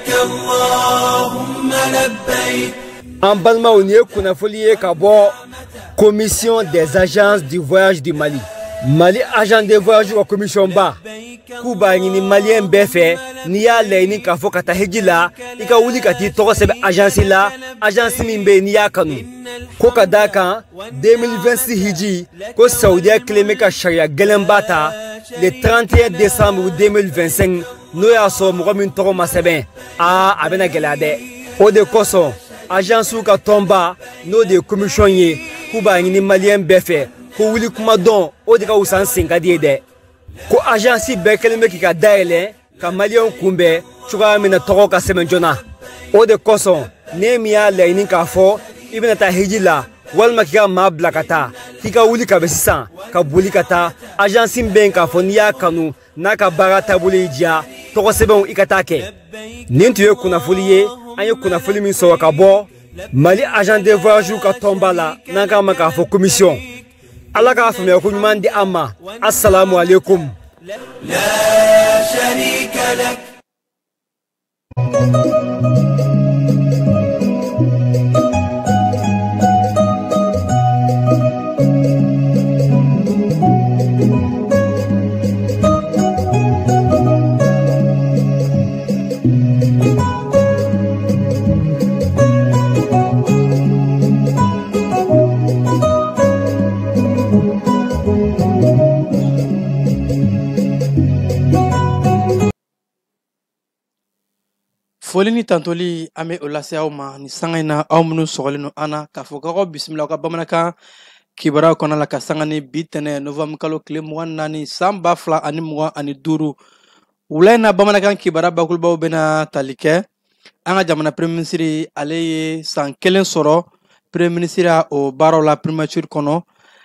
اللهم لبيك. En Balma, on est Kounafolié Kabo, commission des agences du voyage du Mali. Mali agent de voyage ou commission ba. Kuba ni malien befe ni ya leini ka fo kata hejila ika wuli kati to sebe agence la agence mimbe ni ya kanu ko kadaka 2026 hiji ko Saudiya kleme ka sharia gelembata le 31 décembre 2025 no ya so mo min to ma sebe a abena gelade o de koso agence ka tomba no de commission ye Kuba ni malien befe ko wuli kuma don o de ka usan singa de ko agence bekeleme ki ka daele ka malion kumbe chuga mina toko ka semenjona o de koso nemia leini ka fo ibina ta hijila walma ki ka mabla kata ki ka wuli ka besisa ka buli kata agence ben ka fo niya kanu na ka bara tabuli dia toko sebon ikatake nintuye kuna fuliye anye kuna fuli min so ka bo Mali agent de voyage ka tombala na ka maka fo commission Allah ka fami ko nyumandi amma assalamu alaikum la sharika lak. Folini tantoli ame olase auma ni sangaina aumnu sogolino ana kafokago bismillah ka bamanaka kibara kona la kasangani bitene novembre kalo kile nani samba fla ani mwa ani duru ulena bamanaka kibara bakulba bena talike anga jamana premier ministre aleye san kelen soro premier ministre o baro la primature kono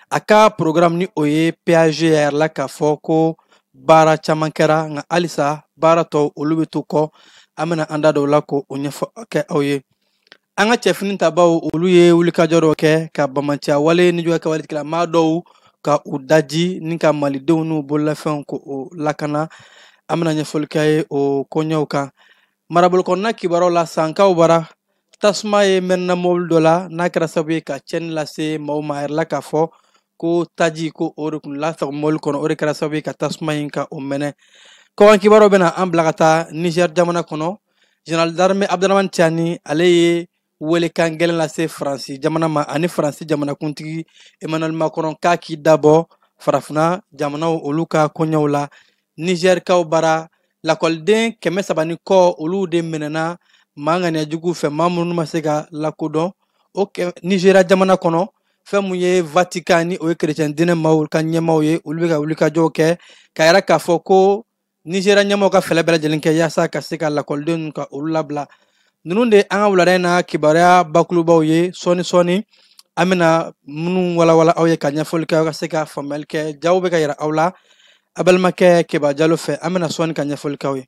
aka programme ni oye PAGR la kafoko bara chamankera nga alisa bara to olubetu ko amena anda do lako onyefo ke oye anga chefnin tabaw oluye ulika joro ke ka bamantia wale ni ka wale kila mado ka udaji ninka malido nu bolla fen ko lakana amena nyefol kay o konyoka marabul konna kibaro la sanka ubara tasma e menna mol dola nakra sabe ka chen la se mawma la ka fo ko taji ko orukun la sa mol kono ore kra sabe ka tasma inka o mene ko an kibaro bena am blagata Niger jamana kono général d'armée Abdourahmane Tiani aleye wele kangelen la se France jamana ma ani France jamana kuntigi Emmanuel Macron kaki dabo farafna jamana oluka konyawla Niger ka bara la kolden keme sabani ko olu de menena mangane jugu fe mamunu masega la kodon o Nigeria jamana kono femu ye Vaticani o chrétien dine mawul kan nyemaw ye ulbega ulika joke kayra ka foko Nigeria nyamo ka fele bela jelinke yasa ka seka la kolden ka ulabla nununde anga wularena kibara bakulubaw ye soni amena munu wala awye kanya folka ka seka famel ke jawbe ka yara awla abel make ke ba jalo fe amena soni kanya folka we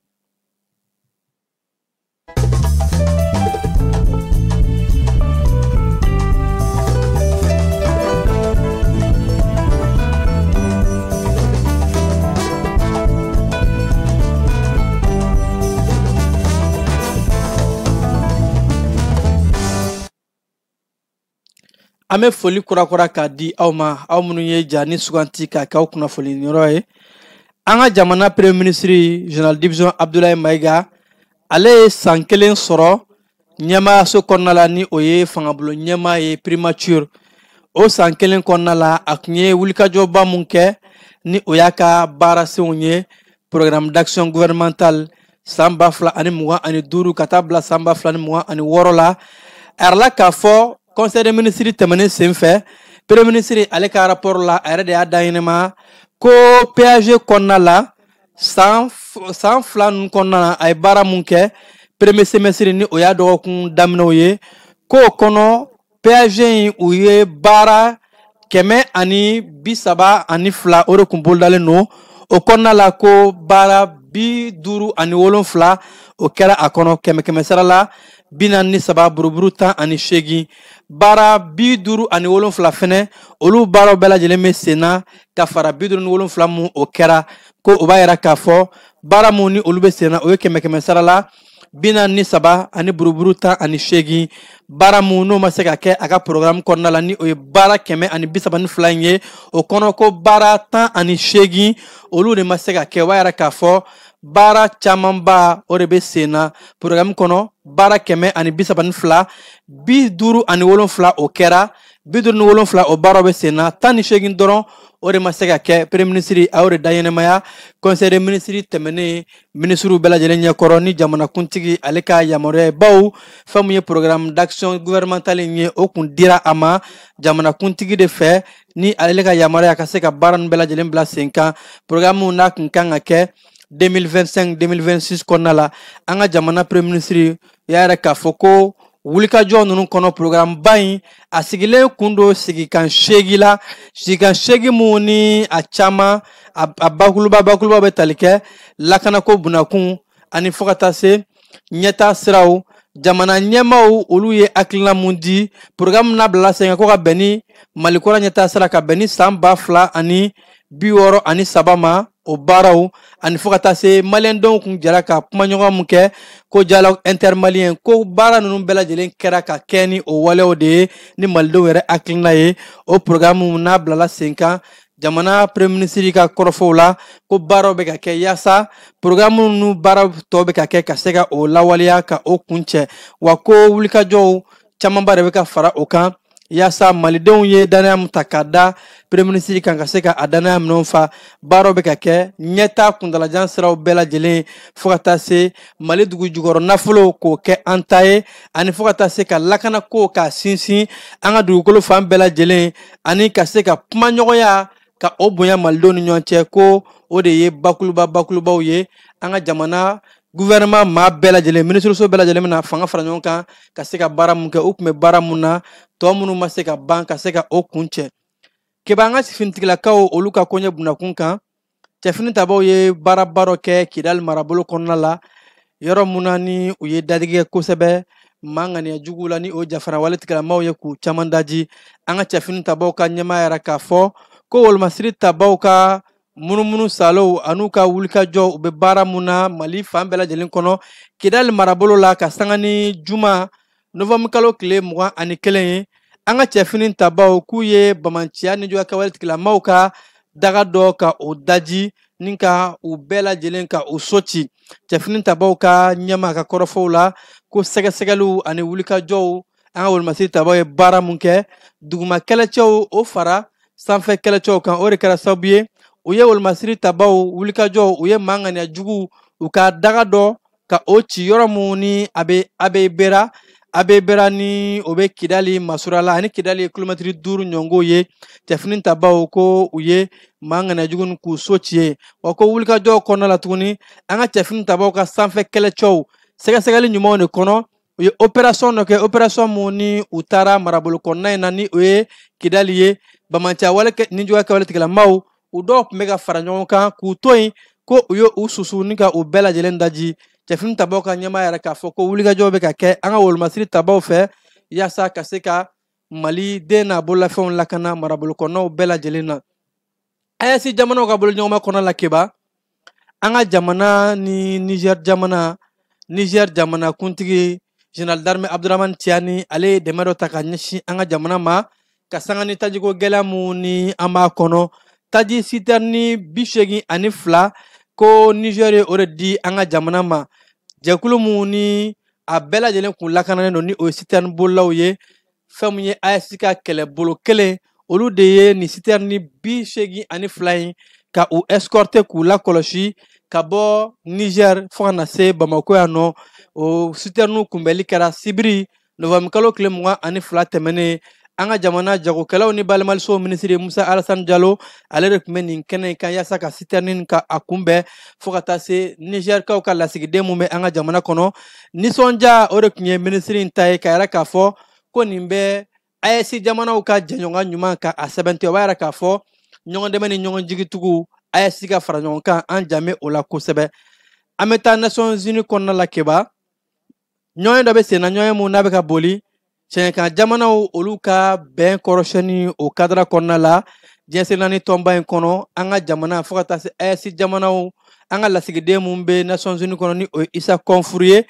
ame foli kura ka di awma awmunu ye jani suganti ka kaw kuna foli nyoroye anga jamana premier ministre général division Abdoulaye Maiga ale sankelen soro nyama so konnala ni oye fangabulo nyama ye primature o sankelen konnala aknye wulika joba munke ni oyaka bara sewnye programme d'action gouvernementale samba fla ani muwa ani duru katabla samba fla ani muwa ani worola erla ka fo conseil des ministres temene senfe premier ministre ale ka rapport la are de adainema ko PAG konna la sans flan konna ay bara munke premier semestre ni oya do kun damnoye ko kono PAG uye bara keme ani bisaba ani fla ore kumbol dale no o konna la ko bara bi duru ani wolon fla o kera akono keme sarala binan ni saba buruburu tan ani shegi bara bi duru ani wolon fla fene olu baro bela jele me sena ka fara bi duru ni wolon fla mu o kera ko o ba yara ka fo bara mu ni olu be sena o keme sarala bina ni saba ani buruburu tan ani shegi bara mu no ma se ka kɛ a ka programme kɔnɔna la ni o ye bara kɛmɛ ani bisaba ni fila ye o kɔnɔ ko bara tan ani shegi olu de ma se ka kɛ wa yɛrɛ k'a fɔ bara camanba o de bɛ sen na programme kɔnɔ bara kɛmɛ ani bisaba ni fila 57 o kɛra 57 o baaraw bɛ sen na 18 dɔrɔn o de ma se ka kɛ premier ministre a y'o de da ɲɛnɛmaya conseil des ministres tɛmɛnen ministres bɛɛ lajɛlen ɲɛkɔrɔ ni jamanakuntigi ale ka yamaruya ye baw fɛn min ye programme d'action gouvernementale ye o kun dira a ma jamanakuntigi de fɛ ni ale ka yamaruya ka se ka baara ninnu bɛɛ lajɛlen bila sen kan programme n'a kun kan ka kɛ 2025-2026 kɔnɔna la an ka jamana premier ministre y'a yɛrɛ k'a fɔ ko wulikajɔ ninnu kɔnɔ programme ba in a sigilen kun do sigikan 8 la sigikan 8 mun ni a caman a bakuruba bɛ tali kɛ lakanako bunakun ani fo ka taa se ɲɛtaa siraw jamana ɲɛmaaw olu ye hakilina mun di programme n'a bilala sen kan ko ka bɛn ni malikura ɲɛtaa sira ka bɛn ni san 2063 ma o baaraw ani fo ka taa se maliyɛndenw kun jɛra ka kumaɲɔgɔn mun kɛ ko dialogue intermalien ko baara ninnu bɛɛ lajɛlen kɛra ka kɛ ni o walew de ye ni malidenw yɛrɛ hakilina ye o programme n'a bilala sen kan jamana premier ministre ka kɔrɔfɔw la ko baaraw bɛ ka kɛ yaasa programme ninnu baaraw tɔ bɛ ka kɛ ka se ka o lawaleya ka o kun cɛ wa ko wulikajɔw camanba de bɛ ka fara o kan yaasa malidenw ye danaya mun ta k'a da premier ministre kan ka se ka a danaya minɛnw fa baaraw bɛ ka kɛ ɲɛtaa kuntalajan siraw bɛɛ lajɛlen fo ka taa se mali dugu jukɔrɔ nafolo k'o kɛ an ta ye ani fo ka taa se ka lakana ko k'a sinsin an ka dugukolo fan bɛɛ lajɛlen ani ka se ka kumaɲɔgɔnya ka o bonya malidenw ni ɲɔgɔn cɛ ko o de ye bakurubaw ye an ka jamana gouvernement maa bɛɛ lajɛlen ministreso bɛɛ lajɛlen bɛna fanga fara ɲɔgɔn kan ka se ka baara mun kɛ u tun bɛ baara mun na tɔ minnu ma se ka ban ka se ka o kun cɛ keba an ka finitigilakaw olu ka koɲɛ bunakun kan cɛfini tabaw ye baaraba dɔ kɛ kidali marabolo kɔnɔna la yɔrɔ mun na ni u ye dadigi kɛ kosɛbɛ maa ŋaniya jugu la ni o jafara wale tigilamaw ye k'u caman daji an ka cɛfini tabaw ka ɲɛmaa yɛrɛ k'a fɔ ko wolomasiri tabaw ka munumunu salow an'u ka wulikajɔ u bɛ baara mun na mali fan bɛɛ lajɛlen kɔnɔ kidali marabolo la ka sanga ni juma novembre kalo tile 21 ye an ka cɛfini tabaw k'u ye bamanciya ni juguya kɛwale tigilamaw ka daga dɔ ka o daji ni ka u bɛɛ lajɛlen ka o so ci cɛfini tabaw ka ɲɛma ka kɔrɔfɔw la ko sɛgɛsɛgɛliw ani wulikajɔw an ka wolomasiri tabaw ye baara mun kɛ duguma kɛlɛcɛw o fara sanfɛ kɛlɛcɛw kan o de kɛra sababu ye u ye wolomasiri tabaw wulikajɔw u ye maa ŋaniya jugu u ka daga dɔ ka o ci yɔrɔ mun ni a bɛ bera ni o bɛ kidali masura la ani kidali ye kilomɛtiri 5 ɲɔngo ye cɛfini tabaw ko u ye maa ŋaniya jugu ni k'u so ci ye wa ko wulikajɔw kɔnɔna la tuguni an ka cɛfini tabaw ka sanfɛ kɛlɛcɛw sɛgɛsɛgɛli ɲumanw de kɔnɔ u ye opération dɔ kɛ opération mun ni u taara marabolo kɔnɔna in na ni o ye kidali ye bamanciya wale ni juguya kɛwale tigilamaw u dɔw tun bɛ ka fara ɲɔgɔn kan k'u to yen ko u ye u susu ni ka u bɛɛ lajɛlen daji cɛfini tabaw ka ɲɛmaa yɛrɛ k'a fɔ ko wulikajɔw bɛ ka kɛ an ka wolomasiri tabaw fɛ yaasa ka se ka mali den n'a bololafɛnw lakana marabolo kɔnɔnaw bɛɛ lajɛlen na AES jamanaw ka boloɲɔgɔnma kɔnɔ la keba an ka jamana ni Niger jamanakuntigi général d'armée Abdurahmane Tiani ale ye dɛmɛ dɔ ta ka ɲɛsin an ka jamana ma ka sanga ni tajiko gɛlɛya mun ni an b'a kɔnɔ taji citerne 82 ko Niger ye o de di an ka jamana ma jɛkulu mun ni a bɛɛ lajɛlen kun lakananen don ni o ye citerne bolilaw ye fɛn mun ye AES ka kɛlɛbolo kelen olu de ye ni citerne 82 in ka u escorter k'u lakɔlɔsi ka bɔ Niger fo ka na se Bamako yan nɔ o citerne kunbɛli kɛra sibiri novembre kalo tile 22 tɛmɛnen an ka jamana jagokɛlaw ni balimaliso ministre Musa Alassane Diallo ale de tun bɛ nin kɛnɛ in kan yaasa ka citerne ka a kunbɛn fo ka taa se Nigerkaw ka lasigiden mun bɛ an ka jamana kɔnɔ nisɔndiya o de tun ye ministre in ta ye ka yɛrɛ k'a fɔ ko nin bɛ AES jamanaw ka jɛɲɔgɔn ɲuman ka a sɛbɛntiya o b'a yɛrɛ k'a fɔ ɲɔgɔn dɛmɛ ni ɲɔgɔn jigitigiw AES ka fara ɲɔgɔn kan an janbɛ o la kosɛbɛ an bɛ taa Nations Unies kɔnɔna la keba ɲɔgɔn dɔ bɛ sen na ɲɔgɔn mun n'a bɛ ka boli cɛnkan jamanaw olu ka bɛn kɔrɔsiyɛnni o kadara kɔnɔna la diɲɛ sen naani tɔnba in kɔnɔ an ka jamana fo ka taa se AES jamanaw an ka lasigiden mun bɛ Nations Unies kɔnɔ ni o ye Isa Kɔnfuru ye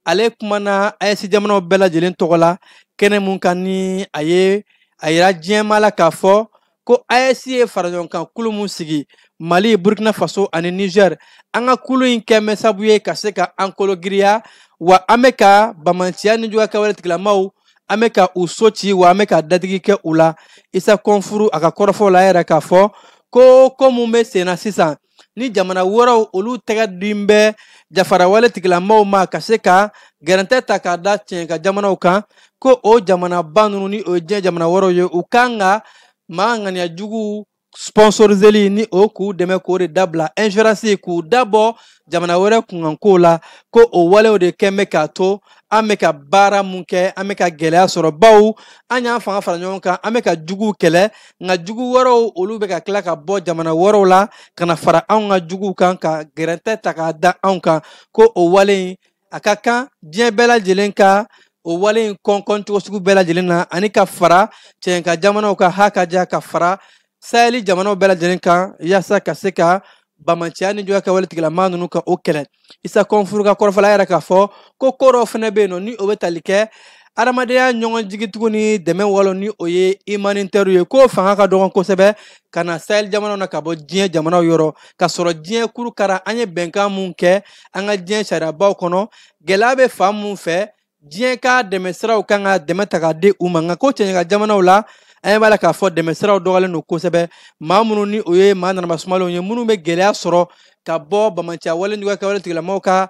ale kumana AES jamanaw bɛɛ lajɛlen tɔgɔ la kɛnɛ mun kan ni a yira diɲɛma la k'a fɔ ko AES ye faraɲɔgɔnkan kulu mun sigi Mali, Burkina Faso ani Niger. An ka kulu in kɛ mɛ sabu ye ka se ka an kolo giriya wa an bɛ ka bamanciya ni juguya kɛwale tigilamaw an bɛ ka u so ci wa an bɛ ka dadigi kɛ u la. Isa Kɔnfuru a ka kɔrɔfɔ la yɛrɛ k'a fɔ ko mun bɛ sen na sisan ni jamana wɛrɛw olu tɛgɛ din bɛ jafarawale tigilamaw ma ka se ka gɛrɛntɛ ta k'a da tiɲɛ ka jamanaw kan ko o jamanaba ninnu ni o ye diɲɛ jamana wɛrɛw ye u kan ka maa ŋaniya jugu sponsoriseli ni o k'u dɛmɛ k'o de dabila insurance k'u dabɔ jamana wɛrɛ kunkanko la ko o walew de kɛn bɛ k'a to an bɛ ka baara mun kɛ an bɛ ka gɛlɛya sɔrɔ baw an y'an fanga fara ɲɔgɔn kan an bɛ ka juguw kɛlɛ nka jugu wɛrɛw olu bɛ ka tila ka bɔ jamana wɛrɛw la ka na fara anw ka juguw kan ka gɛrɛntɛ ta k'a da anw kan ko o wale in a ka kan diɲɛ bɛɛ lajɛlen ka o wale in kɔn cogo sugu bɛɛ lajɛlen na ani ka fara cɛn ka jamanaw ka hakaja ka fara Saheli jamanaw bɛɛ lajɛlen kan yaasa ka se ka bamanciya ni juguya kɛwale tigilama ninnu ka o kɛlɛ. Isa Kɔnfuru ka kɔrɔfɔla yɛrɛ k'a fɔ ko dɔw fɛnɛ bɛ yen nɔ ni o bɛ tali kɛ adamadenya ɲɔgɔn jigitugu ni dɛmɛ walo ni o ye humanitaire ye k'o fanga ka dɔgɔ kosɛbɛ ka na Sahel jamanaw na ka bɔ diɲɛ jamanaw yɔrɔ ka sɔrɔ diɲɛ kuru kara an ye bɛnkan mun kɛ an ka diɲɛ sariyabaw kɔnɔ gɛlɛya bɛ fan mun fɛ diɲɛ ka dɛmɛ siraw kan ka dɛmɛ ta k'a di u ma nka ko cɛɲɛ ka jamanaw la an b'a la k'a fɔ dɛmɛ siraw dɔgɔlen don kosɛbɛ maa minnu ni o ye maa nanamasumalenw ye minnu bɛ gɛlɛya sɔrɔ ka bɔ bamanciya wale ni juguya kɛwale tigilamaw ka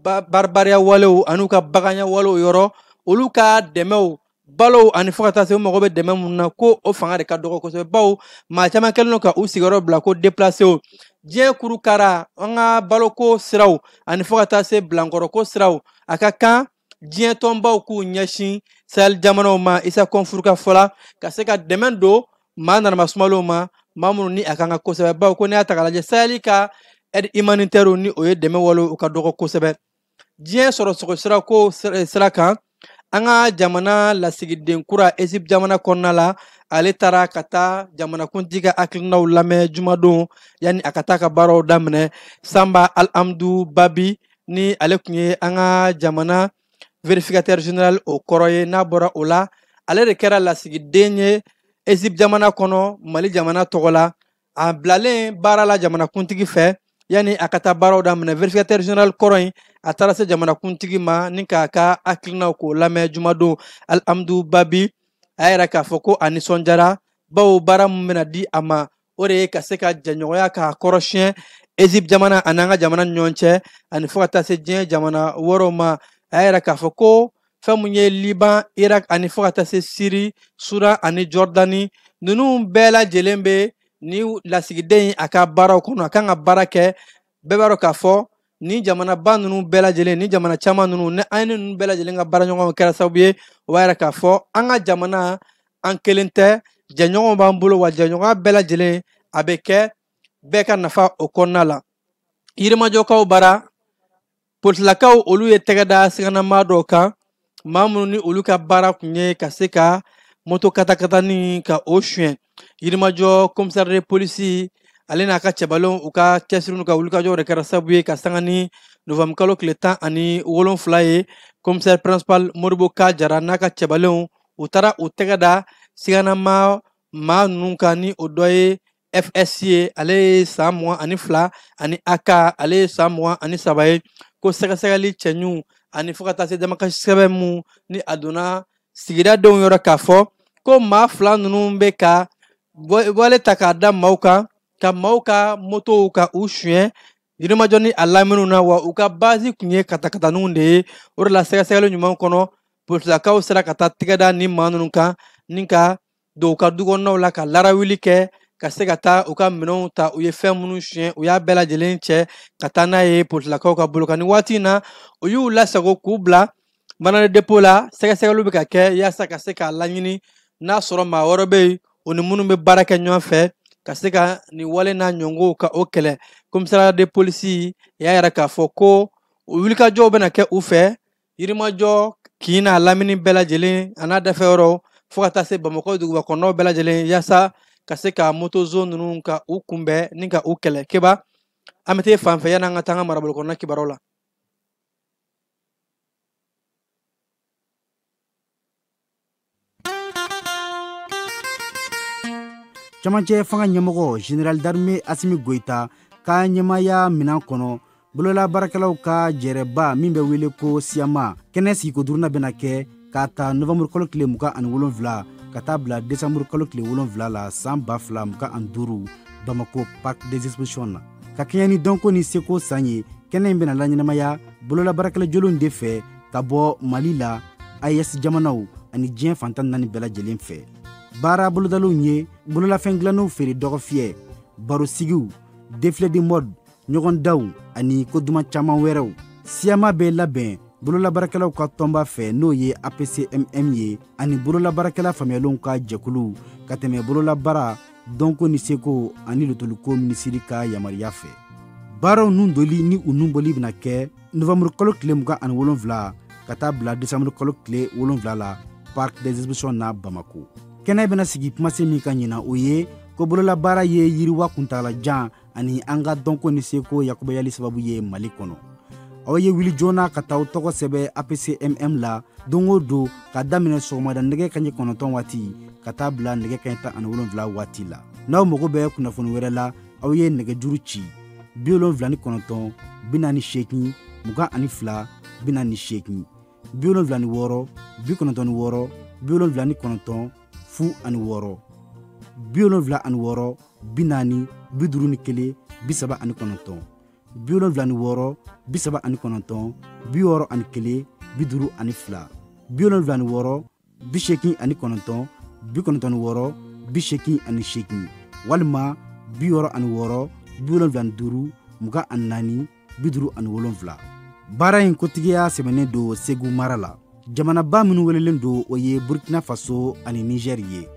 baribariya walew ani u ka baganya walew yɔrɔ olu ka dɛmɛw balow ani fo ka taa se u mago bɛ dɛmɛ mun na ko o fanga de ka dɔgɔ kosɛbɛ bawo maa caman kɛlen don ka u sigiyɔrɔ bila ko déplacé diɲɛ kuru kara an ka baloko siraw ani fo ka taa se bilankɔrɔko siraw a ka kan diɲɛ tɔnbaw k'u ɲɛsin Sahel jamanaw ma Isa Kɔnfuru ka fɔ la ka se ka dɛmɛ don maa nanamasumalenw ma maa minnu ni a kan ka kosɛbɛ bawo ko n'i y'a ta k'a lajɛ Sahel ka aide humanitaire ni o ye dɛmɛ walew u ka dɔgɔ kosɛbɛ diɲɛ sɔrɔcogo sira ko sira kan an ka jamana lasigiden kura Egypte jamana kɔnɔna la ale taara ka taa jamanakuntigi ka hakilinaw lamɛn jumadon yanni a ka taa ka baaraw daminɛ Samba Alhamdu Babi ni ale tun ye an ka jamana vérificateur général o kɔrɔ ye n'a bɔra o la ale de kɛra lasigiden ye Egypte jamana kɔnɔ Mali jamana tɔgɔ la a bilalen baara la jamanakuntigi fɛ yanni a ka taa baaraw daminɛ vérificateur général kɔrɔ in a taara se jamanakuntigi ma ni k'a ka hakilinaw k'o lamɛn jumadon Alhamdu Babi a yɛrɛ k'a fɔ ko a nisɔndiyara bawo baara min bɛna di a ma o de ye ka se ka jɛɲɔgɔnya k'a kɔrɔsiyɛn Egypte jamana ani an ka jamana ni ɲɔgɔn cɛ ani fo ka taa se diɲɛ jamana wɛrɛw ma a yɛrɛ k'a fɔ ko fɛn mun ye Liban, Irak ani fo ka taa se Syrie, Sudan ani Jordani ninnu bɛɛ lajɛlen bɛ ni lasigiden in a ka baaraw kɔnɔ a kan ka baara kɛ bɛɛ b'a dɔn k'a fɔ ni jamanaba ninnu bɛɛ lajɛlen ni jamana caman ninnu ni an ni ninnu bɛɛ lajɛlen ka baaraɲɔgɔnw kɛra sababu ye o b'a yɛrɛ k'a fɔ an ka jamana an kelen tɛ jɛɲɔgɔnw b'an bolo wa jɛɲɔgɔnya bɛɛ lajɛlen a bɛ kɛ bɛɛ ka nafa o kɔnɔna la yirimajɔkaw bara politilakaw olu ye tɛgɛ da siganama dɔw kan maa minnu ni olu ka baara tun ye ka se ka moto katakatani ka o suɲɛ yirimajɔ commissaire de police ale n'a ka cɛbalenw u ka cɛsiri n'u ka wulikajɔw de kɛra sababu ye ka sanga ni novembre kalo tile 17 ye commissaire principal Modibo Ka Jara n'a ka cɛbalenw u taara u tɛgɛ da siganama maa ninnu kan ni o dɔ ye FS ye ale ye san 22 ani AK ale ye san 23 ye ko sɛgɛsɛgɛli cɛɲu ani fo ka taa se damakasi sɛbɛn mun ni a donna sigida denw yɔrɔ k'a fɔ ko maa fila ninnu bɛ ka wale ta k'a da maaw kan ka maaw ka motow ka u suɲɛ yirimajɔ ni a lamɛnniw na wa u ka base tun ye katakataninw de ye o de la sɛgɛsɛgɛli ɲuman kɔnɔ politilakaw sera ka taa tɛgɛ da ni maa ninnu kan ni ka don u ka dukɔnɔnaw la ka larawuli kɛ ka se ka taa u ka minɛnw ta u ye fɛn minnu suɲɛ u y'a bɛɛ lajɛlen cɛ ka taa n'a ye politilakaw ka bolo kan ni waati in na u y'u lasago k'u bila mana de dépôt la sɛgɛsɛgɛliw bɛ ka kɛ yaasa ka se k'a laɲini n'a sɔrɔ maa wɛrɛ bɛ yen o ni minnu bɛ baara kɛ ɲɔgɔn fɛ ka se ka nin wale n'a ɲɔngɔw ka o kɛlɛ commissariat de police y'a yɛrɛ k'a fɔ ko wulikajɔw bɛna kɛ u fɛ yirimajɔ kin n'a lamini bɛɛ lajɛlen a n'a dafɛ yɔrɔ fo ka taa se Bamakɔ duguba kɔnɔnaw bɛɛ lajɛlen yaasa ka se ka moto zone ninnu ka u kunbɛn ni ka u kɛlɛ keba an bɛ taa fan fɛ yanni an ka taa an ka marabolo kɔnɔna kibaruw la Camancɛ fanga ɲɛmɔgɔ général d'armée Assimi Goïta ka ɲɛmaya minan kɔnɔ bolola baarakɛlaw ka jɛrɛba min bɛ wele ko Siama kɛnɛ sigiko duruna bɛna kɛ k'a ta novembre kalo tile 27 ka taa bila décembre kalo tile 7 la san 2025 Bamako Parc des Expositions na ka kɛɲɛ ni dɔnko ni seko san ye kɛnɛ in bɛna laɲɛnamaya bolola baarakɛla jolenw de fɛ ka bɔ Mali la AES jamanaw ani diɲɛ fantan 4 bɛɛ lajɛlen fɛ baara bolodaliw ye bololafɛn dilanniw feere dɔgɔfiyɛ barosigiw défilé de mode ɲɔgɔn daw ani ko duman caman wɛrɛw Siama bɛ labɛn bolola baarakɛlaw ka tɔnba fɛ n'o ye APCMM ye ani bolola baarakɛla faamuyalenw ka jɛkulu ka tɛmɛ bolola baara dɔnko ni seko ani lotuluko minisiri ka yamariya fɛ baaraw nun doli ni u nun bɔli bɛna kɛ novembre kalo tile 27 ka taa bila décembre kalo tile 7 la Parc des Expositions na Bamako kɛnɛ bɛna sigi kumase min ka ɲina o ye ko bolola baara ye yiriwa kuntagalajan ani an ka dɔnko ni seko yakubayali sababu ye Mali kɔnɔ aw ye wili joona ka taa tɔgɔ sɛbɛ APCMM la don o don ka daminɛ sɔgɔmada nɛgɛ kaɲɛ 9 waati ka taa bila nɛgɛ kaɲɛ 17 waati la n'aw mago bɛ kunnafoni wɛrɛ la aw ye nɛgɛjuru ci 79 48 22 42 48 76 96 79 fu ani wɔɔrɔ 76 40 51 39 76 76 39 61 52 76 76 89 96 98 walima 66 74 24 57 baara in kotigiya sɛbɛnnen don Segu mara la jamanaba minnu welelen don o ye Burkina Faso ani Niger ye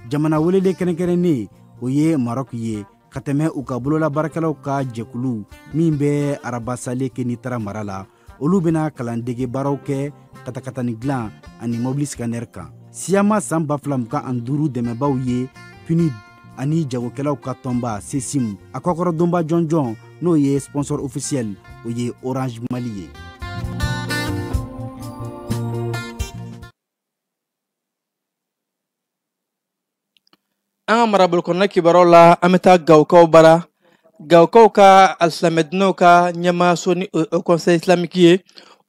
jamana welele kɛrɛnkɛrɛnnen o ye Maroc ye ka tɛmɛ u ka bolola baarakɛlaw ka jɛkulu min bɛ arabasale kɛ ni tara mara la olu bɛna kalandege baaraw kɛ katakatani dilan ani mobili scanner kan Siama san 2025 dɛmɛbaw ye PNUD ani jagokɛlaw ka tɔnba CESIM a kɔkɔrɔdonba jɔnjɔn n'o ye sponsor officiel o ye Orange Mali ye an ka marabolo kɔnɔna kibaruw la an bɛ taa Gawukaw bara Gawukaw ka alisilamiyaw ka ɲɛmaayaso ni o conseil islamique ye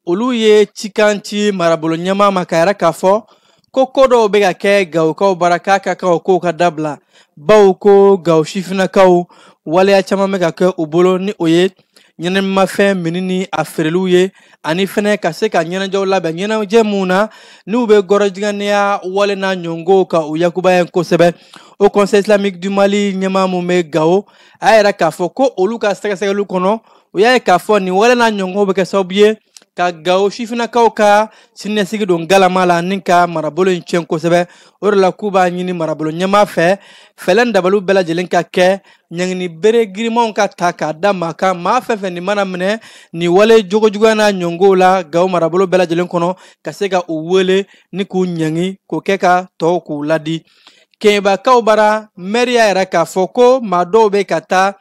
olu ye cikan ci marabolo ɲɛmaa ma k'a yɛrɛ k'a fɔ ko dɔw bɛ ka kɛ Gawukaw bara k'a ka kan o kow ka dabila bawo ko Gawo sifinnakaw waleya caman bɛ ka kɛ u bolo ni o ye ɲɛnɛmafɛn minni ni a feereliw ye ani fɛnɛ ka se ka ɲɛnajɛw labɛn ɲɛnajɛ mun na n'u bɛ gɔrɔjigɛnɛya wale n'a ɲɔngow ka u yakubaya kosɛbɛ o conseil islamique du Mali ɲɛmaa mun bɛ Gawo a yɛrɛ k'a fɔ ko olu ka sɛgɛsɛgɛliw kɔnɔ u y'a ye k'a fɔ nin wale n'a ɲɔngow bɛ kɛ sababu ye ka Gawo sifinnakaw ka siniɲɛsigi don galama la ni ka marabolo in tiɲɛ kosɛbɛ o de la k'u b'a ɲini marabolo ɲɛmaa fɛ fɛlɛ dabaliw bɛɛ lajɛlen ka kɛ ɲangini bere girimanw ka ta k'a da maa kan maa fɛn fɛn nin mana minɛ nin wale jogojuguya n'a ɲɔngow la Gawo marabolo bɛɛ lajɛlen kɔnɔ ka se ka u wele ni k'u ɲangi k'o kɛ ka tɔw k'u ladi Kɛɲɛbakaw bara maire y'a yɛrɛ k'a fɔ ko maa dɔw bɛ ka taa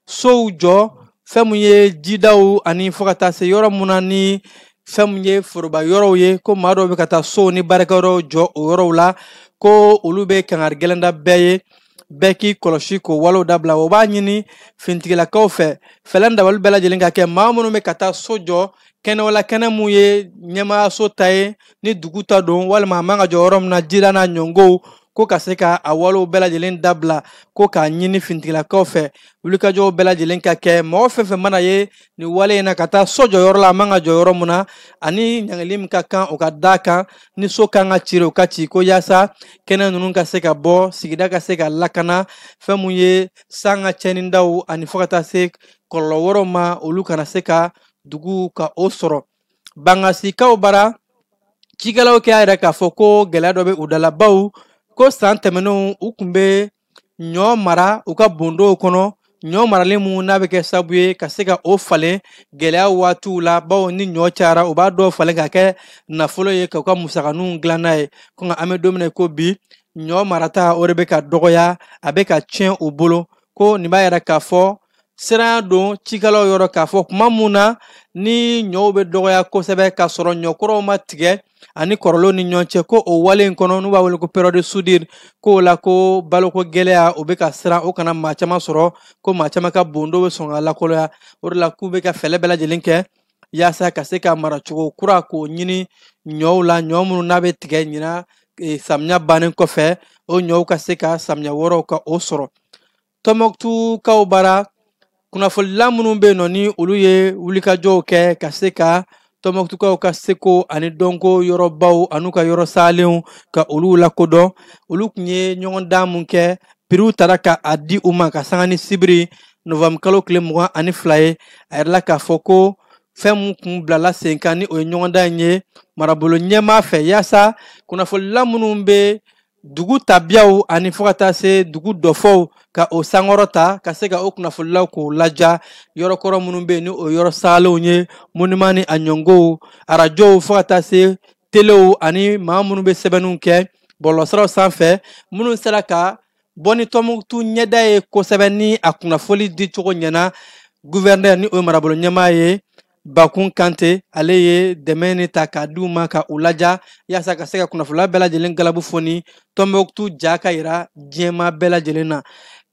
sow jɔ fɛn mun ye jidaw ani fo ka taa se yɔrɔ mun na ni fɛn mun ye foroba yɔrɔw ye ko maa dɔw bɛ ka taa sow ni baarakɛyɔrɔw jɔ o yɔrɔw la ko olu bɛ kangari gɛlɛnda bɛɛ ye bɛɛ k'i kɔlɔsi k'o walew dabila o b'a ɲini fintigilakaw fɛ fɛlɛn dabali bɛɛ lajɛlen ka kɛ maa minnu bɛ ka taa so jɔ kɛnɛw la kɛnɛ mun ye ɲɛmaayaso ta ye ni dugu ta don walima a man ka jɔ yɔrɔ min na jida n'a ɲɔngow ko ka se ka a walew bɛɛ lajɛlen dabila ko k'a ɲini fintigilakaw fɛ wulikajɔw bɛɛ lajɛlen ka kɛ mɔgɔ fɛn fɛn mana ye nin wale in na ka taa so jɔ yɔrɔ la a man ka jɔ yɔrɔ mun na ani ɲangili min ka kan o ka da kan ni so kan ka ciri o ka ci ko yaasa kɛnɛ ninnu ka se ka bɔ sigida ka se ka lakana fɛn mun ye san ka cɛnnidaw ani fo ka taa se kɔlɔlɔ wɛrɛw ma olu kana se ka dugu ka o sɔrɔ bangasikaw bara cikɛlaw k'a yɛrɛ k'a fɔ ko gɛlɛya dɔ bɛ u dala baw ko san tɛmɛnenw u tun bɛ ɲɔ mara u ka bondow kɔnɔ ɲɔ maralen mun n'a bɛ kɛ sababu ye ka se ka o falen gɛlɛya waatiw la bawo ni ɲɔ cayara u b'a dɔw falen ka kɛ nafolo ye k'u ka musakaninw dilan n'a ye ko nka an bɛ don min na ko bi ɲɔ marata o de bɛ ka dɔgɔya a bɛ ka tiɲɛ u bolo ko nin b'a yɛrɛ k'a fɔ siran don cikɛlaw yɔrɔ k'a fɔ kuma mun na ni ɲɔw bɛ dɔgɔya kosɛbɛ k'a sɔrɔ ɲɔkɔrɔw ma tigɛ ani kɔrɔlenw ni ɲɔgɔn cɛ ko o wale in kɔnɔ n'u b'a wele ko période de soudure k'o la ko baloko gɛlɛya o bɛ ka siran o kana maa caman sɔrɔ ko maa caman ka bon dɔw bɛ sɔn ka lakɔlɔya o de la k'u bɛ ka fɛlɛ bɛɛ lajɛlen kɛ yaasa ka se ka mara cogo kura k'o ɲini ɲɔw la ɲɔ minnu n'a bɛ tigɛ ɲina samiya bannen kɔfɛ o ɲɔw ka se ka samiya wɛrɛw ka o sɔrɔ Tɔnbukutukaw bara kunnafonidila minnu bɛ yen nɔ ni olu ye wulikajɔw kɛ ka se ka Tɔnbukutukaw ka seko ani dɔnko yɔrɔbaw an'u ka yɔrɔ salenw ka olu lakodɔn olu tun ye ɲɔgɔn dan mun kɛ piriw taara ka a di u ma ka sanga ni sibiri novambre kalo tile 22 ye a yɛrɛ la k'a fɔ ko fɛn mun kun bilala sen kan ni o ye ɲɔgɔn dan ye marabolo ɲɛmaa fɛ yaasa kunnafonidila minnu bɛ dugu tabiyaw ani fo ka taa se dugu dɔfɔw ka o sankɔrɔ ta ka se ka o kunnafonilaw k'o laja yɔrɔ kɔrɔ minnu bɛ yen ni o yɔrɔ salenw ye monument ni a ɲɔngow arajow fo ka taa se telew ani maa minnu bɛ sɛbɛnniw kɛ bɔlɔlɔsiraw sanfɛ minnu sera ka bɔ ni Tɔnbukutu ɲɛda ye kosɛbɛ ni a kunnafoni di cogo ɲɛna gouverneur ni o ye marabolo ɲɛmaa ye Bakun Kante ale ye dɛmɛ ni ta k'a di u ma ka u laja yaasa ka se ka kunnafoniya bɛɛ lajɛlen galabu foni Tɔnbukutu ja ka yira diɲɛma bɛɛ lajɛlen na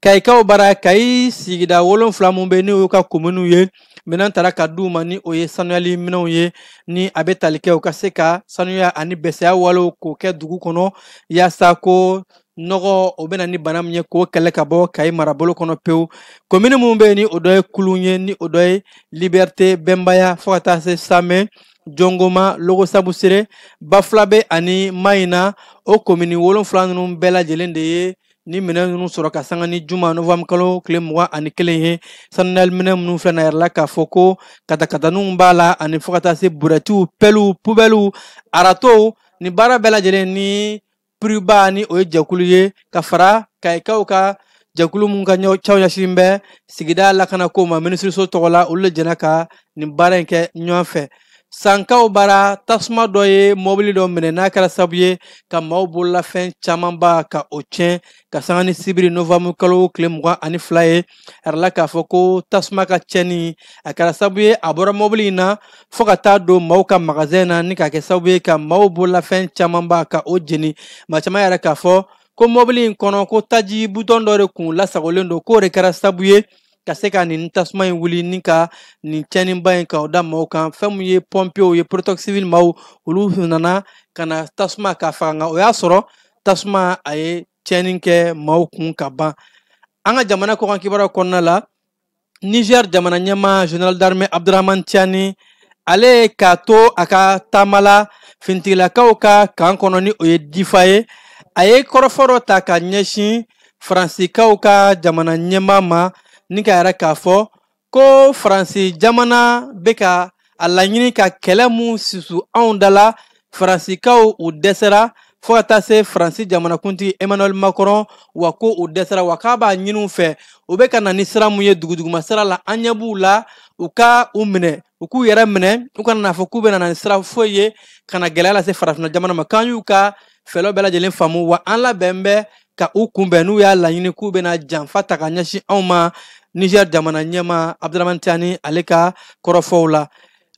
Kayikaw bara Kayi sigida 7 mun bɛ ni o y'u ka kominiw ye minɛn taara ka di u ma ni o ye sanuyali minɛnw ye ni a bɛ tali kɛ u ka se ka sanuya ani bɛsɛya walew k'o kɛ dugu kɔnɔ yaasa ko nɔgɔ o bɛna ni bana min ye k'o kɛlɛ ka bɔ Kayi marabolo kɔnɔ pewu komini minnu bɛ yen ni o dɔ ye Kulun ye ni o dɔ ye Liberté Bɛnbaya fo ka taa se Samɛ Jongoma Logosabusere Bafulabe ani Mayina o komini 7 ninnu bɛɛ lajɛlen de ye ni minɛn ninnu sɔrɔ ka sanga ni juma novambre kalo tile 21 ye sanuyali minɛn minnu filɛ na yɛrɛ la k'a fɔ ko katakataninw b'a la ani fo ka taa se burɛtiw pɛliw pubɛliw aratow ni baara bɛɛ lajɛlen ni Puriba ni o ye jɛkulu ye ka fara Kayikaw ka jɛkulu mun ka caw ɲɛsin bɛ sigida lakanako ma minisiriso tɔgɔ la olu le jɛna ka nin baara in kɛ ɲɔgɔn fɛ Sankaw bara tasuma dɔ ye mɔbili dɔ minɛ n'a kɛra sababu ye ka maaw bololafɛn camanba ka o tiɲɛ ka sanga ni sibiri novambre kalo tile 22 ye yɛrɛ la k'a fɔ ko tasuma ka tiɲɛni a kɛra sababu ye a bɔra mɔbili in na fo ka taa don maaw ka magasin na ni ka kɛ sababu ye ka maaw bololafɛn camanba ka o jeni maa caman yɛrɛ k'a fɔ ko mɔbili in kɔnɔ ko taji butɔn dɔ de kun lasagolen don k'o de kɛra sababu ye ka se ka nin tasuma in wuli ni ka nin tiɲɛniba in ka o da maaw kan fɛn mun ye pɔmpiyew ye protecteur civil maaw olu nana ka na tasuma k'a faga nka o y'a sɔrɔ tasuma a ye tiɲɛni kɛ maaw kun ka ban an ka jamana kɔkan kibaruyaw kɔnɔna la Niger jamana ɲɛmaa général d'armée Abdramane Tiani ale k'a to a ka taama la finitigilakaw ka kan kɔnɔ ni o ye Difa ye a ye kɔrɔfɔ dɔ ta ka ɲɛsin Faransikaw ka jamana ɲɛmaa ma ni ka yɛrɛ k'a fɔ ko Faransi jamana bɛ ka a laɲini ka kɛlɛ mun susu anw da la Faransikaw u dɛsɛra fo ka taa se Faransi jamanakuntigi Emmanuel Macron wa ko u dɛsɛra wa k'a b'a ɲini u fɛ u bɛ ka na ni sira mun ye duguduguma sira la an ɲɛ b'u la u ka u minɛ u k'u yɛrɛ minɛ u kana n'a fɔ k'u bɛ na ni sira foyi ye ka na gɛlɛya lase farafinna jamana ma k'an y'u ka fɛlɛw bɛɛ lajɛlen faamu wa an labɛn bɛ ka u kunbɛn n'u y'a laɲini k'u bɛna janfa ta ka ɲɛsin anw ma Niger jamana ɲɛmaa Abdramane Tiani ale ka kɔrɔfɔw la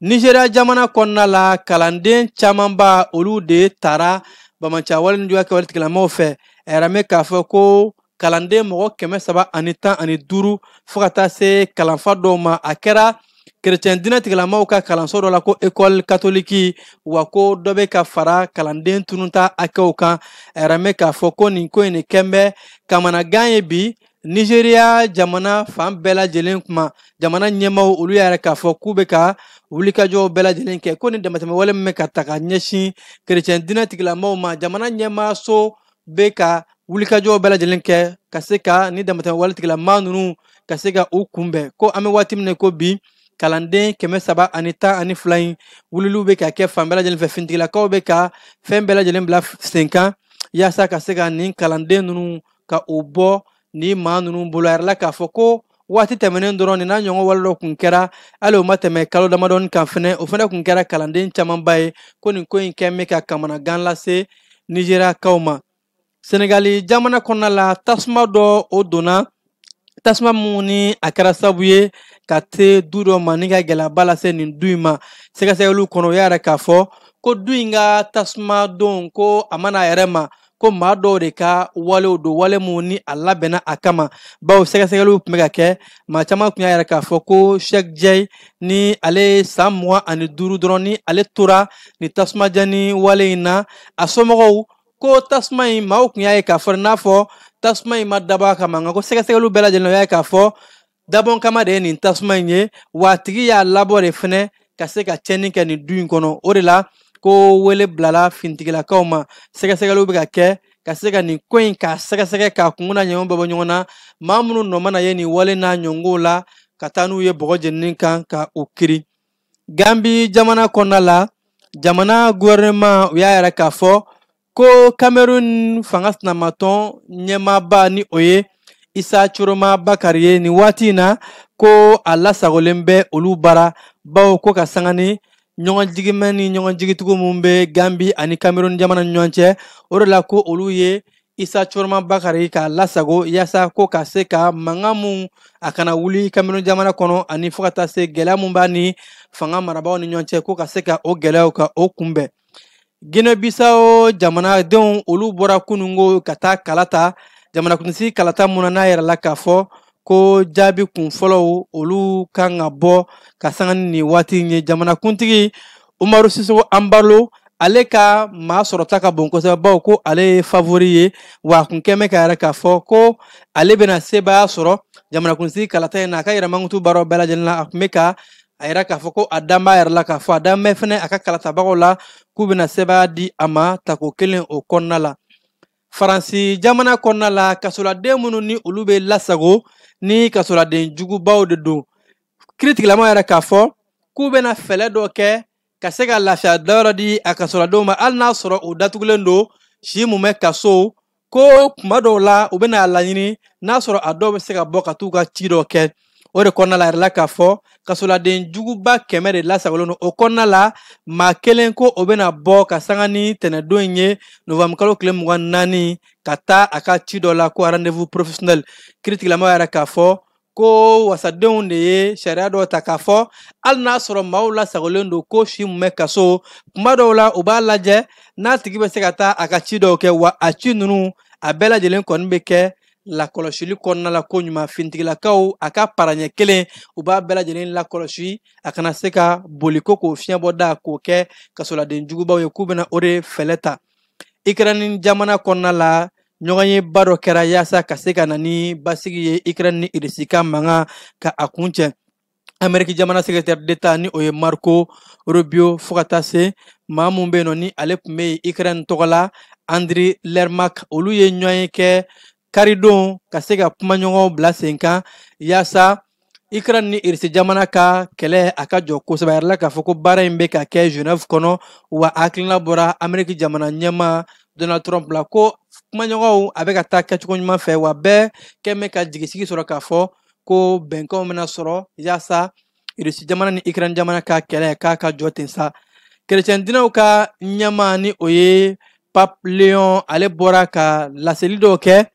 Nigeria jamana kɔnɔna la kalanden camanba olu de taara Bamanciya wale ni juguya kɛ wale tigilamɔgɔw fɛ a yɛrɛ mɛn k'a fɔ ko kalanden mɔgɔ 315 fo ka taa se kalanfa dɔw ma a kɛra chrétien dinɛ tigilamɔgɔw ka kalanso dɔ la ko école catholique wa ko dɔ bɛ ka fara kalanden tununta hakɛw kan a yɛrɛ mɛn k'a fɔ ko nin ko in de kɛn bɛ kamanagan ye bi Nigeria jamana fan bɛɛ lajɛlen kuma jamana ɲɛmaaw olu yɛrɛ k'a fɔ k'u bɛ ka wulikajɔw bɛɛ lajɛlen kɛ ko ni damatɛmɛ wale min bɛ ka ta ka ɲɛsin chrétien dinɛ tigilamɔgɔw ma jamana ɲɛmaaso bɛ ka wulikajɔw bɛɛ lajɛlen kɛ ka se ka ni damatɛmɛ wale tigilamaa ninnu ka se ka u kunbɛn ko an bɛ waati min na ko bi kalanden 312 in wuliliw bɛ ka kɛ fan bɛɛ lajɛlen fɛ finitigilakaw bɛ ka fɛn bɛɛ lajɛlen bila sen kan yaasa ka se ka nin kalanden ninnu ka u bɔ ni maa ninnu bolo a yɛrɛ la k'a fɔ ko waati tɛmɛnen dɔrɔn nin n'a ɲɔgɔn wale dɔ kun kɛra hali o ma tɛmɛ kalo damadɔni kan fɛnɛ o fɛnɛ kun kɛra kalanden camanba ye ko nin ko in kɛn bɛ ka kamanagan lase Nigériyakaw ma Senegali jamana kɔnɔna la tasuma dɔ o donna tasuma muni a kɛra sababu ye ka te du dɔ ma ni ka gɛlɛyaba lase nin du in ma sɛgɛsɛgɛliw kɔnɔ o y'a yɛrɛ k'a fɔ ko du in ka tasuma don ko a mana a yɛrɛ ma ko maa dɔw de ka walew don wale mun ni a labɛnna a kama bawo sɛgɛsɛgɛliw tun bɛ ka kɛ maa caman tun y'a yɛrɛ k'a fɔ ko Cheikh Diaye ni ale san 25 dɔrɔn ni ale tora ni tasuma jeni wale in na a somɔgɔw ko tasuma in maaw tun y'a ye k'a fɔ n'a fɔ tasuma in ma dabɔ a kama nka ko sɛgɛsɛgɛliw bɛɛ lajɛlen y'a ye k'a fɔ dabɔn kama de ye nin tasuma in ye wa a tigi y'a labɔ de fɛnɛ ka se ka tiɲɛni kɛ nin du in kɔnɔ o de la ko wele bilala fintigilakaw ma sɛgɛsɛgɛliw bɛ ka kɛ ka se ka nin ko in k'a sɛgɛsɛgɛ k'a kunna ɲɛgɛn bɛ bɔ ɲɔgɔn na maa minnu nɔ mana ye nin wale n'a ɲɔngow la ka taa n'u ye bɔgɔ jenini kan ka o kiri Gambi jamana kɔnɔna la jamana gouvernement u y'a yɛrɛ k'a fɔ ko Cameroun fanga sinamatɔn ɲɛmaaba ni o ye Isa Choroma Bakari ye nin waati in na ko a lasagolen bɛ olu bara bawo ko ka sanga ni ɲɔgɔn jigimɛ ni ɲɔgɔn jigitigiw mun bɛ Gambi ani Cameroun jamana ni ɲɔgɔn cɛ o de la ko olu ye Isa Choroma Bakari k'a lasago yaasa ko ka se ka mankan mun a kana wuli Cameroun jamana kɔnɔ ani fo ka taa se gɛlɛya mun b'a ni fanga marabagaw ni ɲɔgɔn cɛ ko ka se ka o gɛlɛyaw ka o kunbɛn Guinée-Bissau jamanadenw olu bɔra kunungo ka taa kala ta jamanakuntigi kalata mun na n'a yɛrɛ la k'a fɔ ko jaabi kun fɔlɔw olu kan ka bɔ ka sanga ni waati in ye jamanakuntigi Umaru Sissoco Embalo ale ka maa sɔrɔta ka bon kosɛbɛ bawo ko ale ye favori ye wa a kun kɛmɛ ka yɛrɛ k'a fɔ ko ale bɛna sebaaya sɔrɔ jamanakuntigi kalata in na a ka yɛrɛmankutu baaraw bɛɛ lajɛlen na a kun bɛ ka a yɛrɛ k'a fɔ ko a dan b'a yɛrɛ la k'a fɔ a dan bɛ fɛnɛ a ka kalatabagaw la k'u bɛna sebaaya di a ma tako kelen o kɔnɔna la Faransi jamana kɔnɔna la kasoladen minnu ni olu bɛ lasago ni kasoladen jugubaw de don kiiritigilama yɛrɛ k'a fɔ k'u bɛna fɛlɛ dɔ kɛ ka se ka lafiya dayɔrɔ di a kasoladenw ma hali n'a sɔrɔ o datugulen don si mun bɛ kaso ko kuma dɔw la u bɛna a laɲini n'a sɔrɔ a dɔw bɛ se ka bɔ ka t'u ka ci dɔ kɛ o de kɔnɔna la yɛrɛ la k'a fɔ kasoladen juguba 100 de lasagolen don o kɔnɔna la maa kelen ko o bɛna bɔ ka sanga ni tɛnɛdon in ye novembre kalo tile 24 ka taa a ka ci dɔ la ko rendez-vous professionnel kiiritigilama yɛrɛ k'a fɔ ko wasadenw de ye sariya dɔw ta k'a fɔ hali n'a sɔrɔ maaw lasagolen don ko si mun bɛ kaso kuma dɔw la u b'a lajɛ n'a tigi bɛ se ka taa a ka ci dɔw kɛ wa a ci ninnu a bɛɛ lajɛlen kɔni bɛ kɛ lakɔlɔsili kɔnɔna la ko ɲuman fintigilakaw a ka paraɲɛ kelen u b'a bɛɛ lajɛlen lakɔlɔsi a kana se ka boli ko k'o fiɲɛ bɔ da k'o kɛ kasoladen jugubaw ye k'u bɛna o de fɛlɛ ta Ukraine jamana kɔnɔna la ɲɔgɔn ye ba dɔ kɛra yaasa ka se ka na ni basigi ye Ukraine ni Russie ka mankan ka a kun cɛ Amérique jamana secrétaire d'État ni o ye Marco Rubio fo ka taa se maa mun bɛ yen nɔ ni ale tun bɛ Ukraine tɔgɔ la Andriy Yermak olu ye ɲɔgɔn ye kɛ karidon ka se ka kumaɲɔgɔnw bila sen kan yaasa Ukraine ni Russie jamana ka kɛlɛ a ka jɔ kosɛbɛ a yɛrɛ la k'a fɔ ko baara in bɛ ka kɛ Genève kɔnɔ wa a hakilina bɔra Amérique jamana ɲɛmaa Donald Trump la ko kumaɲɔgɔnw a bɛ ka taa kɛcogo ɲuman fɛ wa bɛɛ kɛ bɛ ka jigisigi sɔrɔ k'a fɔ ko bɛnkanw bɛna sɔrɔ yaasa Russie jamana ni Ukraine jamana ka kɛlɛ k'a ka jɔ ten sa kerecɛn dinɛw ka ɲɛmaa ni o ye Pape Léon ale bɔra ka laseli dɔw kɛ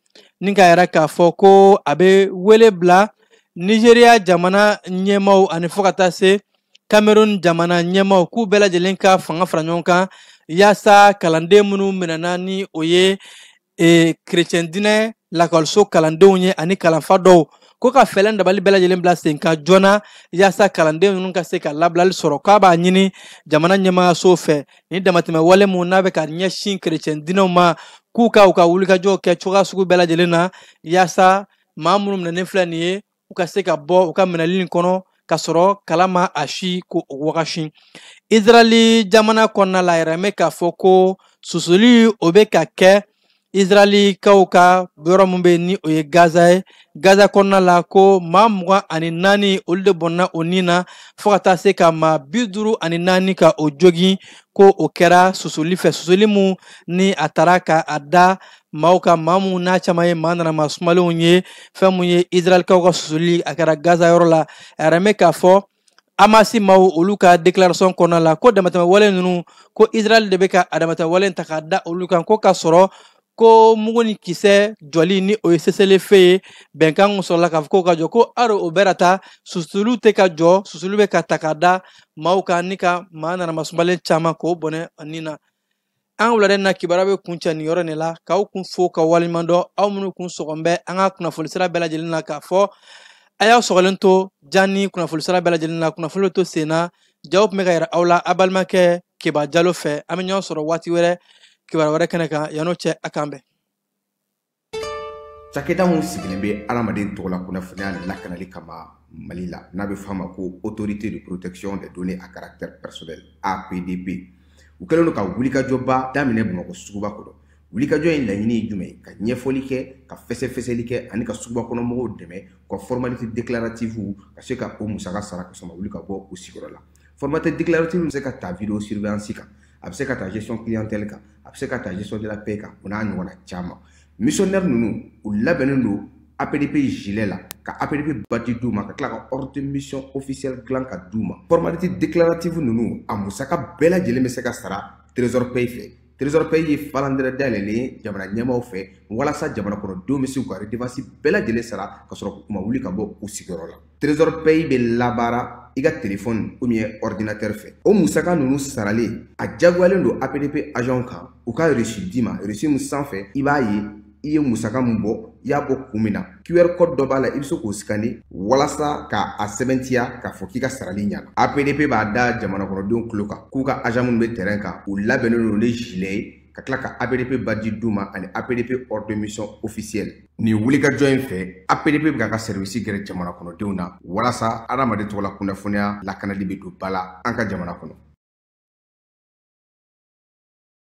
ni ka yɛrɛ k'a fɔ ko a bɛ wele bila Nigeria jamana ɲɛmaaw ani fo ka taa se Cameroun jamana ɲɛmaaw k'u bɛɛ lajɛlen ka fanga fara ɲɔgɔn kan yaasa kalanden minnu minɛna ni o ye kerecɛn dinɛ lakɔliso kalandenw ye ani kalanfa dɔw ko ka fɛlɛn dabali bɛɛ lajɛlen bila sen kan joona yaasa kalanden ninnu ka se ka labilali sɔrɔ k'a b'a ɲini jamana ɲɛmaayaso fɛ ni damatɛmɛ wale mun n'a bɛ ka ɲɛsin kerecɛn dinɛw ma k'u ka u ka wulikajɔw kɛ cogoya sugu bɛɛ lajɛlen na yaasa maa minnu minɛnen filɛ nin ye u ka se ka bɔ u ka minɛli in kɔnɔ ka sɔrɔ kala ma a si ko o wagasi Israɛli jamana kɔnɔna la yɛrɛ mɛ k'a fɔ ko susuli o bɛ ka kɛ Israɛlikaw ka yɔrɔ min bɛ ni o ye Gaza ye Gaza kɔnɔna la ko maa 24 olu de bɔnna o nin na fo ka taa se ka maa 54 ka o jogin ko o kɛra susuli fɛ susuli mun ni a taara ka a da maaw ka maa mun n'a caman ye maa nana maa sumalenw ye fɛn mun ye Israɛlikaw ka susuli a kɛra Gaza yɔrɔ la a yɛrɛ mɛ k'a fɔ Amasi maaw olu ka déclaration kɔnɔna la ko damatɛmɛ wale ninnu ko Israël de bɛ ka damatɛmɛ wale ta k'a da olu kan ko ka sɔrɔ ko mugu ni kisɛ jɔli ni o ye seselefe ye bɛnkan kun sɔrɔla k'a fɔ ko ka jɔ ko aro o bɛɛ ta susulu tɛ ka jɔ susulu bɛ ka ta ka da maaw kan ni ka maa nanamasumalen caman k'o bɔnɛ ani na an wulada na kibaruya bɛ kun cɛ nin yɔrɔ nin la k'aw kun fo ka waliɲuman dɔn aw minnu kun sɔgɔn bɛ an ka kunnafoni sira bɛɛ lajɛlen na k'a fɔ a y'aw sɔgɔlen to janni kunnafoni sira bɛɛ lajɛlen na kunnafoni bɛ to sen na jaw tun bɛ ka yira aw la a balimakɛ Keba Jalo fɛ an bɛ ɲɔgɔn sɔrɔ waati wɛrɛ kibaruya wɛrɛ kɛnɛ kan yan'o cɛ a k'an bɛn. Cakɛda mun sigilen bɛ adamaden tɔgɔ la kunnafoniya ni lakanali kama Mali la n'a bɛ f'a ma ko Autorité de protection des données à caractère personnel APDP u kɛlen don ka wulikajɔba daminɛ Bamakɔ suguba kɔnɔ wulikajɔ in laɲini ye jumɛn ye ka ɲɛfɔli kɛ ka fɛsɛfɛsɛli kɛ ani ka suguba kɔnɔ mɔgɔw dɛmɛ ka formalité déclarative ka se ka o musaka sara ka sɔrɔ ma wuli ka bɔ u sigiyɔrɔ la formalité déclarative bɛ se ka ta vidéo surveillance kan a bɛ se ka ta gestion clientèle kan a bɛ se ka ta gestion de la paix kan o n'a ɲɔgɔnna caman missionnaire ninnu u labɛnnen don APDP gilet la ka APDP badge d'u ma ka tila ka ordre de mission officielle dilan ka d'u ma formalité déclarative ninnu a musaka bɛɛ lajɛlen bɛ se ka sara trésor paye fɛ trésor paye ye falandɛrɛ dayɛlɛlen ye jamana ɲɛmaaw fɛ walasa jamana kɔnɔdenw bɛ se k'u ka redevance bɛɛ lajɛlen sara ka sɔrɔ u ma wuli ka bɔ u sigiyɔrɔ la trésor paye bɛ labaara i ka téléphone ou bien ordinateur fɛ o musaka ninnu saralen a jagoyalen don APDP agent kan u ka reçu d'i ma reçu min sanfɛ i b'a ye i ye musaka min bɔ i y'a bɔ kun min na QR code dɔ b'a la i bɛ se k'o scanner walasa ka a sɛbɛntiya k'a fɔ k'i ka sarali ɲɛna APDP b'a da jamana kɔnɔdenw tulo kan k'u ka agent minnu bɛ terrain kan u labɛnnen don ni gilet ye ka tila ka APDP badge d'u ma ani APDP ordre de mission officielle nin wulikajɔ in fɛ APDP bɛ k'a ka service gɛrɛ jamana kɔnɔdenw na walasa adamaden tɔgɔ la kunnafoniya lakanali bɛ don ba la an ka jamana kɔnɔ